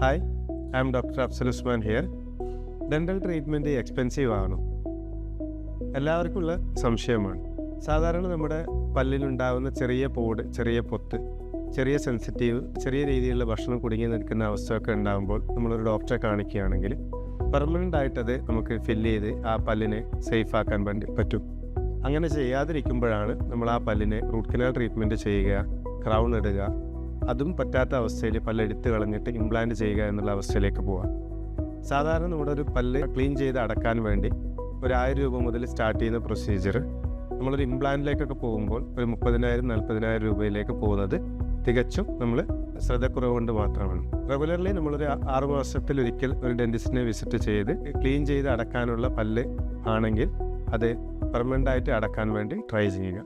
Hi, I am doctor Afzal Usman here. Dental treatment expensive ആണോ? എല്ലാവർക്കുമുള്ള സംശയമാണ്. സാധാരണ നമ്മുടെ പല്ലിലുണ്ടാകുന്ന ചെറിയ പോട്, ചെറിയ പൊത്ത്, ചെറിയ സെൻസിറ്റീവ്, ചെറിയ രീതിയിലുള്ള ഭക്ഷണം കുടുങ്ങി നിൽക്കുന്ന അവസ്ഥയൊക്കെ ഉണ്ടാകുമ്പോൾ നമ്മളൊരു ഡോക്ടറെ കാണിക്കുകയാണെങ്കിൽ പെർമനൻ്റ് ആയിട്ടത് നമുക്ക് ഫില്ല് ചെയ്ത് ആ പല്ലിനെ സേഫ് ആക്കാൻ വേണ്ടി പറ്റും. അങ്ങനെ ചെയ്യാതിരിക്കുമ്പോഴാണ് നമ്മൾ ആ പല്ലിനെ റൂട്ട് കനാൽ ട്രീറ്റ്മെൻറ്റ് ചെയ്യുക, ക്രൗൺ ഇടുക, അതും പറ്റാത്ത അവസ്ഥയിൽ പല്ലെടുത്ത് കളഞ്ഞിട്ട് ഇംപ്ലാന്റ് ചെയ്യുക എന്നുള്ള അവസ്ഥയിലേക്ക് പോകാം. സാധാരണ നമ്മുടെ ഒരു പല്ല് ക്ലീൻ ചെയ്ത് അടക്കാൻ വേണ്ടി ഒരു 1000 രൂപ മുതൽ സ്റ്റാർട്ട് ചെയ്യുന്ന പ്രൊസീജിയർ നമ്മളൊരു ഇംപ്ലാന്റിലേക്കൊക്കെ പോകുമ്പോൾ ഒരു 30,000-40,000 രൂപയിലേക്ക് പോകുന്നത് തികച്ചും നമ്മൾ ശ്രദ്ധക്കുറവ് കൊണ്ട് മാത്രമാണ്. റെഗുലർലി നമ്മളൊരു 6 മാസത്തിലൊരിക്കൽ ഒരു ഡെൻറ്റിസ്റ്റിനെ വിസിറ്റ് ചെയ്ത് ക്ലീൻ ചെയ്ത് അടക്കാനുള്ള പല്ല് ആണെങ്കിൽ അത് പെർമനൻ്റ് ആയിട്ട് അടക്കാൻ വേണ്ടി ട്രൈ ചെയ്യുക.